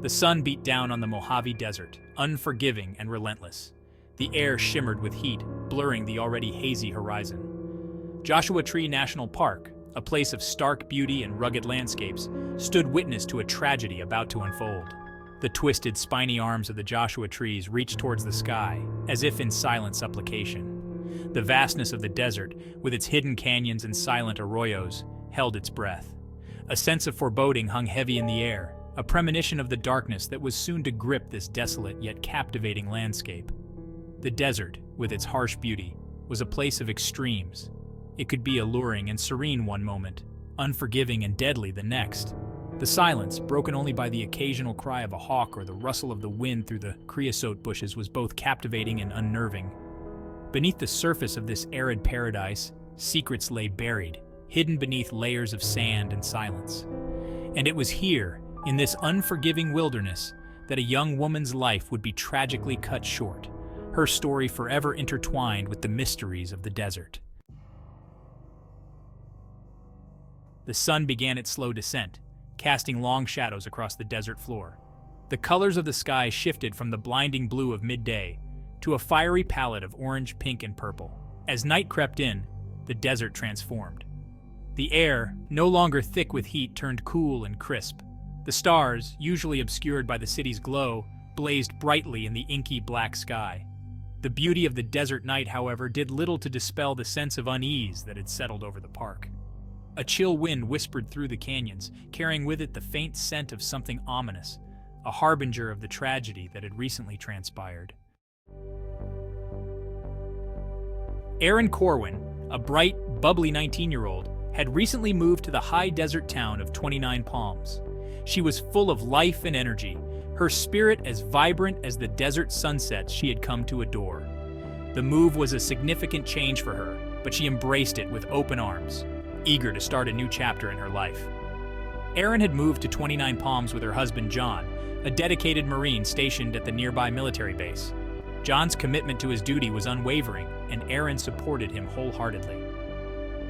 The sun beat down on the Mojave Desert, unforgiving and relentless. The air shimmered with heat, blurring the already hazy horizon. Joshua Tree National Park, a place of stark beauty and rugged landscapes, stood witness to a tragedy about to unfold. The twisted, spiny arms of the Joshua trees reached towards the sky, as if in silent supplication. The vastness of the desert, with its hidden canyons and silent arroyos, held its breath. A sense of foreboding hung heavy in the air, a premonition of the darkness that was soon to grip this desolate yet captivating landscape. The desert, with its harsh beauty, was a place of extremes. It could be alluring and serene one moment, unforgiving and deadly the next. The silence, broken only by the occasional cry of a hawk or the rustle of the wind through the creosote bushes, was both captivating and unnerving. Beneath the surface of this arid paradise, secrets lay buried, hidden beneath layers of sand and silence. And it was here, in this unforgiving wilderness, that a young woman's life would be tragically cut short, her story forever intertwined with the mysteries of the desert. The sun began its slow descent, casting long shadows across the desert floor. The colors of the sky shifted from the blinding blue of midday to a fiery palette of orange, pink, and purple. As night crept in, the desert transformed. The air, no longer thick with heat, turned cool and crisp. The stars, usually obscured by the city's glow, blazed brightly in the inky black sky. The beauty of the desert night, however, did little to dispel the sense of unease that had settled over the park. A chill wind whispered through the canyons, carrying with it the faint scent of something ominous, a harbinger of the tragedy that had recently transpired. Erin Corwin, a bright, bubbly 19-year-old, had recently moved to the high desert town of 29 Palms. She was full of life and energy, her spirit as vibrant as the desert sunsets she had come to adore. The move was a significant change for her, but she embraced it with open arms, eager to start a new chapter in her life. Erin had moved to 29 Palms with her husband John, a dedicated Marine stationed at the nearby military base. John's commitment to his duty was unwavering, and Erin supported him wholeheartedly.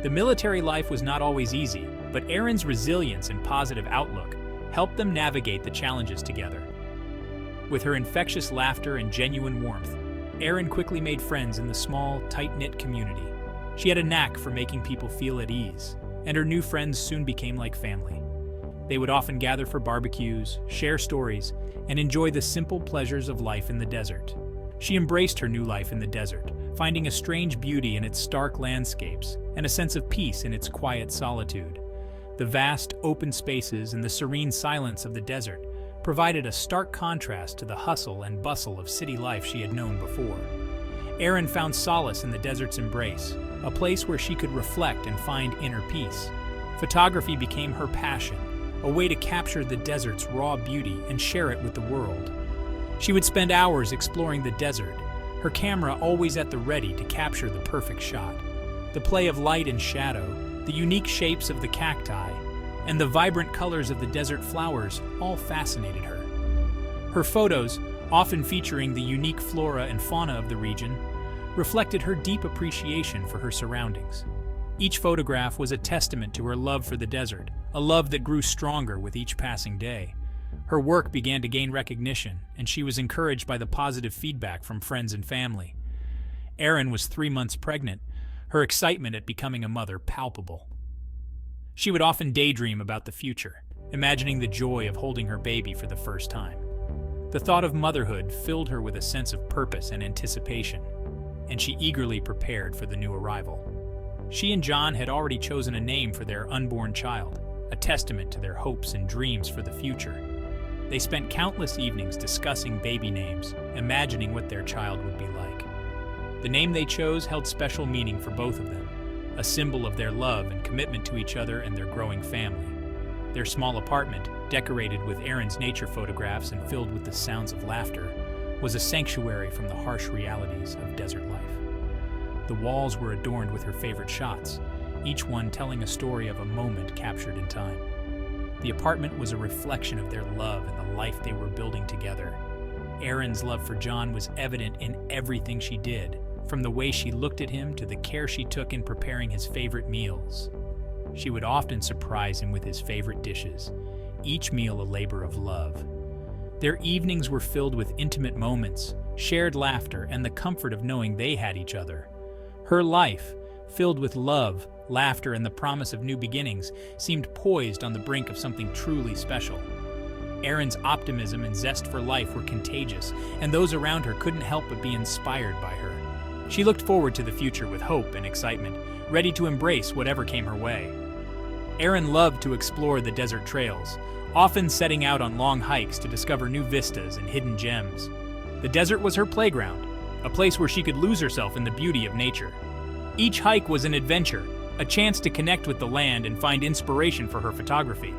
The military life was not always easy, but Erin's resilience and positive outlook helped them navigate the challenges together. With her infectious laughter and genuine warmth, Erin quickly made friends in the small, tight-knit community. She had a knack for making people feel at ease, and her new friends soon became like family. They would often gather for barbecues, share stories, and enjoy the simple pleasures of life in the desert. She embraced her new life in the desert, finding a strange beauty in its stark landscapes and a sense of peace in its quiet solitude. The vast, open spaces and the serene silence of the desert provided a stark contrast to the hustle and bustle of city life she had known before. Erin found solace in the desert's embrace, a place where she could reflect and find inner peace. Photography became her passion, a way to capture the desert's raw beauty and share it with the world. She would spend hours exploring the desert, her camera always at the ready to capture the perfect shot. The play of light and shadow, the unique shapes of the cacti, and the vibrant colors of the desert flowers all fascinated her. Her photos, often featuring the unique flora and fauna of the region, reflected her deep appreciation for her surroundings. Each photograph was a testament to her love for the desert, a love that grew stronger with each passing day. Her work began to gain recognition, and she was encouraged by the positive feedback from friends and family. Erin was 3 months pregnant, her excitement at becoming a mother palpable. She would often daydream about the future, imagining the joy of holding her baby for the first time. The thought of motherhood filled her with a sense of purpose and anticipation, and she eagerly prepared for the new arrival. She and John had already chosen a name for their unborn child, a testament to their hopes and dreams for the future. They spent countless evenings discussing baby names, imagining what their child would be like. The name they chose held special meaning for both of them, a symbol of their love and commitment to each other and their growing family. Their small apartment, decorated with Erin's nature photographs and filled with the sounds of laughter, was a sanctuary from the harsh realities of desert life. The walls were adorned with her favorite shots, each one telling a story of a moment captured in time. The apartment was a reflection of their love and the life they were building together. Erin's love for John was evident in everything she did, from the way she looked at him to the care she took in preparing his favorite meals. She would often surprise him with his favorite dishes, each meal a labor of love. Their evenings were filled with intimate moments, shared laughter, and the comfort of knowing they had each other. Her life, filled with love, laughter, and the promise of new beginnings, seemed poised on the brink of something truly special. Erin's optimism and zest for life were contagious, and those around her couldn't help but be inspired by her. She looked forward to the future with hope and excitement, ready to embrace whatever came her way. Erin loved to explore the desert trails, often setting out on long hikes to discover new vistas and hidden gems. The desert was her playground, a place where she could lose herself in the beauty of nature. Each hike was an adventure, a chance to connect with the land and find inspiration for her photography.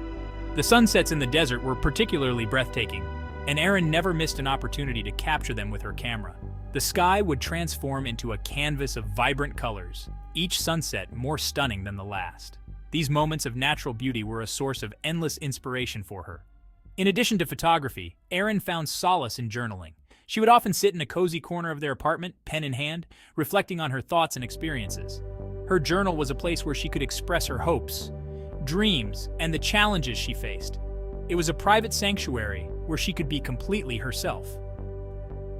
The sunsets in the desert were particularly breathtaking, and Erin never missed an opportunity to capture them with her camera. The sky would transform into a canvas of vibrant colors, each sunset more stunning than the last. These moments of natural beauty were a source of endless inspiration for her. In addition to photography, Erin found solace in journaling. She would often sit in a cozy corner of their apartment, pen in hand, reflecting on her thoughts and experiences. Her journal was a place where she could express her hopes, dreams, and the challenges she faced. It was a private sanctuary where she could be completely herself.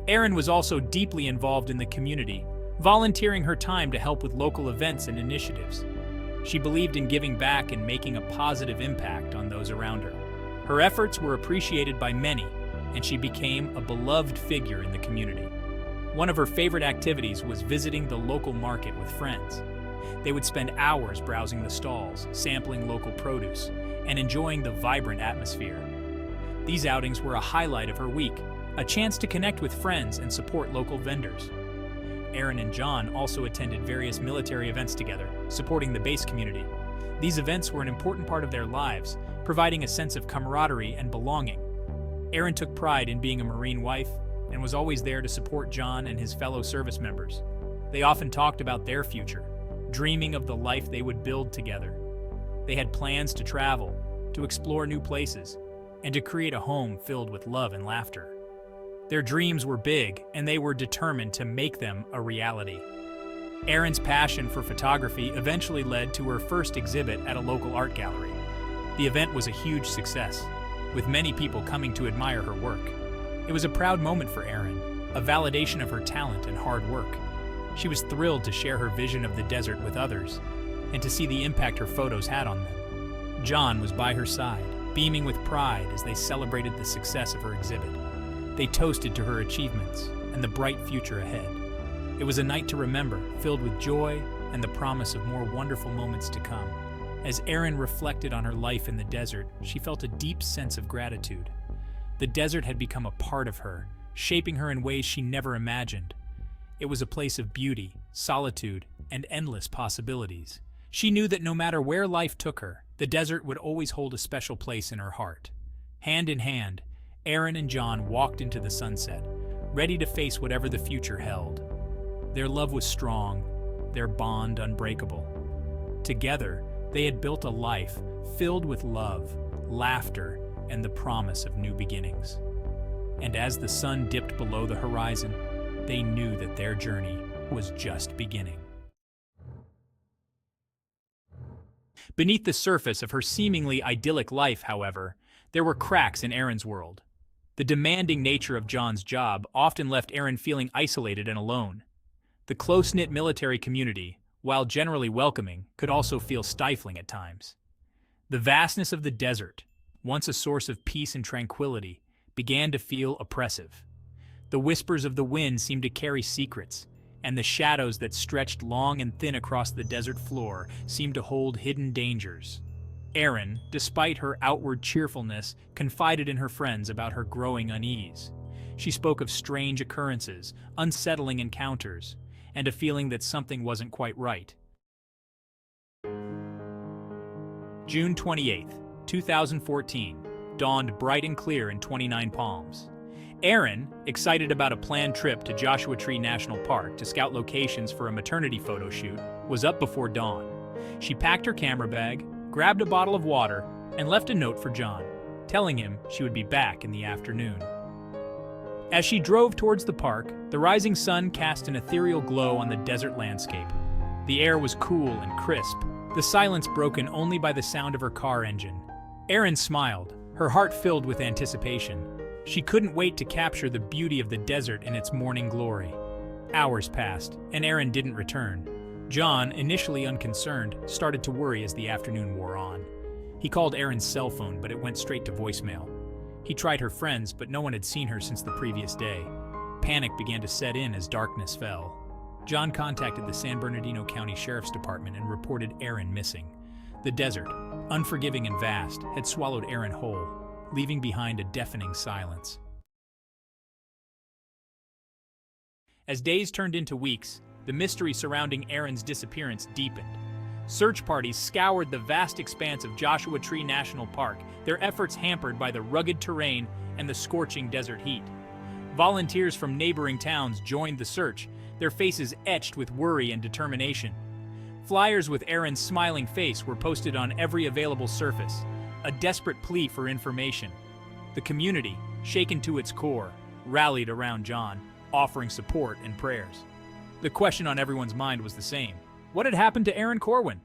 Erin was also deeply involved in the community, volunteering her time to help with local events and initiatives. She believed in giving back and making a positive impact on those around her. Her efforts were appreciated by many, and she became a beloved figure in the community. One of her favorite activities was visiting the local market with friends. They would spend hours browsing the stalls, sampling local produce, and enjoying the vibrant atmosphere. These outings were a highlight of her week, a chance to connect with friends and support local vendors. Erin and John also attended various military events together, supporting the base community. These events were an important part of their lives, providing a sense of camaraderie and belonging. Erin took pride in being a Marine wife and was always there to support John and his fellow service members. They often talked about their future, dreaming of the life they would build together. They had plans to travel, to explore new places, and to create a home filled with love and laughter. Their dreams were big, and they were determined to make them a reality. Erin's passion for photography eventually led to her first exhibit at a local art gallery. The event was a huge success, with many people coming to admire her work. It was a proud moment for Erin, a validation of her talent and hard work. She was thrilled to share her vision of the desert with others, and to see the impact her photos had on them. John was by her side, beaming with pride as they celebrated the success of her exhibit. They toasted to her achievements and the bright future ahead. It was a night to remember, filled with joy and the promise of more wonderful moments to come. As Erin reflected on her life in the desert, she felt a deep sense of gratitude. The desert had become a part of her, shaping her in ways she never imagined. It was a place of beauty, solitude, and endless possibilities. She knew that no matter where life took her, the desert would always hold a special place in her heart. Hand in hand, Erin and John walked into the sunset, ready to face whatever the future held. Their love was strong, their bond unbreakable. Together, they had built a life filled with love, laughter, and the promise of new beginnings. And as the sun dipped below the horizon, they knew that their journey was just beginning. Beneath the surface of her seemingly idyllic life, however, there were cracks in Erin's world. The demanding nature of John's job often left Erin feeling isolated and alone. The close-knit military community, while generally welcoming, could also feel stifling at times. The vastness of the desert, once a source of peace and tranquility, began to feel oppressive. The whispers of the wind seemed to carry secrets, and the shadows that stretched long and thin across the desert floor seemed to hold hidden dangers. Erin, despite her outward cheerfulness, confided in her friends about her growing unease. She spoke of strange occurrences, unsettling encounters, and a feeling that something wasn't quite right. June 28, 2014, dawned bright and clear in 29 Palms. Erin, excited about a planned trip to Joshua Tree National Park to scout locations for a maternity photo shoot, was up before dawn. She packed her camera bag, grabbed a bottle of water, and left a note for John, telling him she would be back in the afternoon. As she drove towards the park, the rising sun cast an ethereal glow on the desert landscape. The air was cool and crisp, the silence broken only by the sound of her car engine. Erin smiled, her heart filled with anticipation. She couldn't wait to capture the beauty of the desert in its morning glory. Hours passed, and Erin didn't return. John, initially unconcerned, started to worry as the afternoon wore on. He called Erin's cell phone, but it went straight to voicemail. He tried her friends, but no one had seen her since the previous day. Panic began to set in as darkness fell. John contacted the San Bernardino County Sheriff's Department and reported Erin missing. The desert, unforgiving and vast, had swallowed Erin whole, leaving behind a deafening silence. As days turned into weeks, the mystery surrounding Erin's disappearance deepened. Search parties scoured the vast expanse of Joshua Tree National Park, their efforts hampered by the rugged terrain and the scorching desert heat. Volunteers from neighboring towns joined the search, their faces etched with worry and determination. Flyers with Erin's smiling face were posted on every available surface, a desperate plea for information. The community, shaken to its core, rallied around John, offering support and prayers. The question on everyone's mind was the same. What had happened to Erin Corwin?